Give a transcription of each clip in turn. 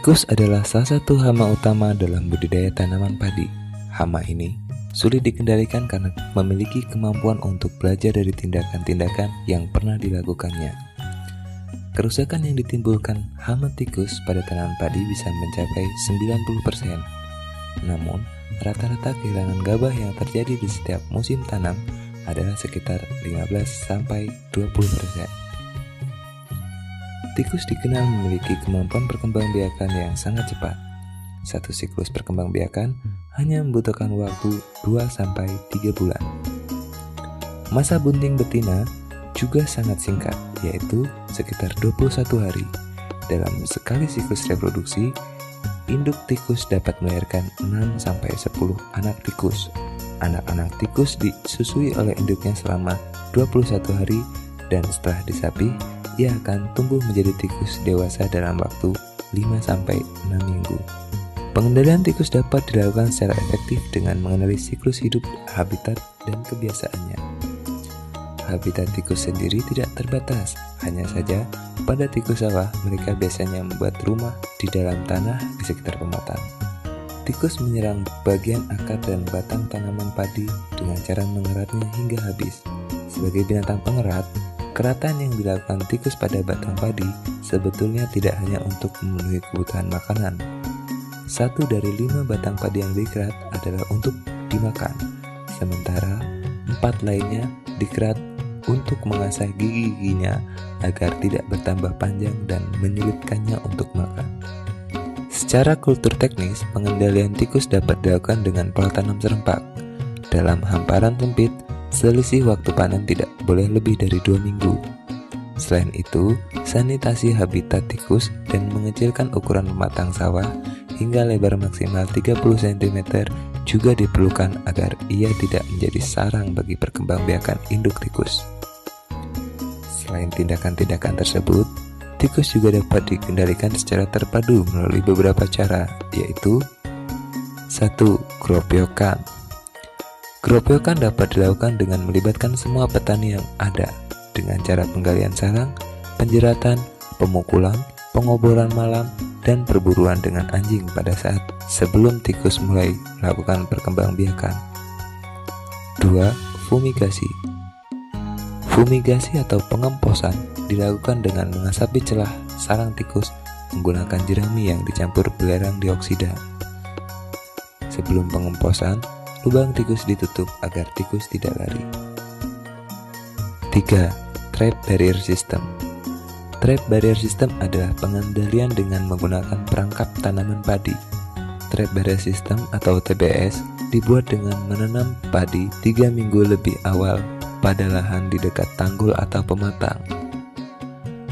Tikus adalah salah satu hama utama dalam budidaya tanaman padi. Hama ini sulit dikendalikan karena memiliki kemampuan untuk belajar dari tindakan-tindakan yang pernah dilakukannya. Kerusakan yang ditimbulkan hama tikus pada tanaman padi bisa mencapai 90%. Namun, rata-rata kehilangan gabah yang terjadi di setiap musim tanam adalah sekitar 15-20%. Tikus dikenal memiliki kemampuan perkembangbiakan yang sangat cepat. Satu siklus perkembangbiakan hanya membutuhkan waktu 2-3 bulan. Masa bunting betina juga sangat singkat, yaitu sekitar 21 hari. Dalam sekali siklus reproduksi, induk tikus dapat melahirkan 6-10 anak tikus. Anak-anak tikus disusui oleh induknya selama 21 hari dan setelah disapih, ia akan tumbuh menjadi tikus dewasa dalam waktu 5-6 minggu. Pengendalian tikus dapat dilakukan secara efektif dengan mengenali siklus hidup, habitat, dan kebiasaannya. Habitat tikus sendiri tidak terbatas, hanya saja pada tikus sawah mereka biasanya membuat rumah di dalam tanah di sekitar pematang. Tikus menyerang bagian akar dan batang tanaman padi dengan cara mengeratnya hingga habis. Sebagai binatang pengerat, keratan yang dilakukan tikus pada batang padi sebetulnya tidak hanya untuk memenuhi kebutuhan makanan. 1 dari 5 batang padi yang dikerat adalah untuk dimakan, sementara 4 lainnya dikerat untuk mengasah gigi-giginya agar tidak bertambah panjang dan menyulitkannya untuk makan. Secara kultur teknis, pengendalian tikus dapat dilakukan dengan pola tanam serempak. Dalam hamparan sempit, selisih waktu panen tidak boleh lebih dari 2 minggu. Selain itu, sanitasi habitat tikus dan mengecilkan ukuran pematang sawah hingga lebar maksimal 30 cm juga diperlukan agar ia tidak menjadi sarang bagi perkembangbiakan induk tikus. Selain tindakan-tindakan tersebut, tikus juga dapat dikendalikan secara terpadu melalui beberapa cara, yaitu 1. Keropyokan. Keropyokan dapat dilakukan dengan melibatkan semua petani yang ada dengan cara penggalian sarang, penjeratan, pemukulan, pengoboran malam, dan perburuan dengan anjing pada saat sebelum tikus mulai melakukan perkembangbiakan. 2. Fumigasi. Fumigasi atau pengemposan dilakukan dengan mengasapi celah sarang tikus menggunakan jerami yang dicampur belerang dioksida. Sebelum pengemposan, lubang tikus ditutup agar tikus tidak lari. 3. Trap barrier system. Trap barrier system adalah pengendalian dengan menggunakan perangkap tanaman padi. Trap barrier system atau TBS dibuat dengan menanam padi 3 minggu lebih awal pada lahan di dekat tanggul atau pematang.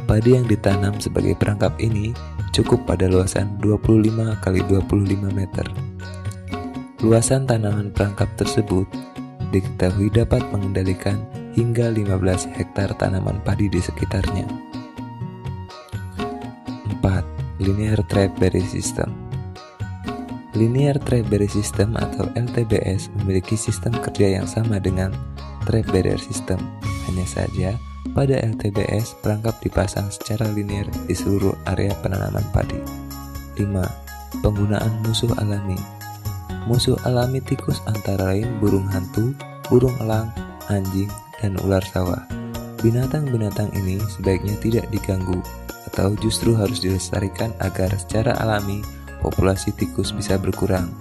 Padi yang ditanam sebagai perangkap ini cukup pada luasan 25 x 25 meter. Luasan tanaman perangkap tersebut diketahui dapat mengendalikan hingga 15 hektar tanaman padi di sekitarnya. 4. Linear Trap Barrier System. Linear Trap Barrier System atau LTBS memiliki sistem kerja yang sama dengan Trap Barrier System. Hanya saja, pada LTBS perangkap dipasang secara linear di seluruh area penanaman padi. 5. Penggunaan musuh alami. Musuh alami tikus antara lain burung hantu, burung elang, anjing, dan ular sawah. Binatang-binatang ini sebaiknya tidak diganggu atau justru harus dilestarikan agar secara alami populasi tikus bisa berkurang.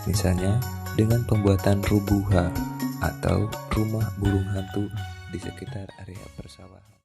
Misalnya dengan pembuatan rubuha atau rumah burung hantu di sekitar area persawahan.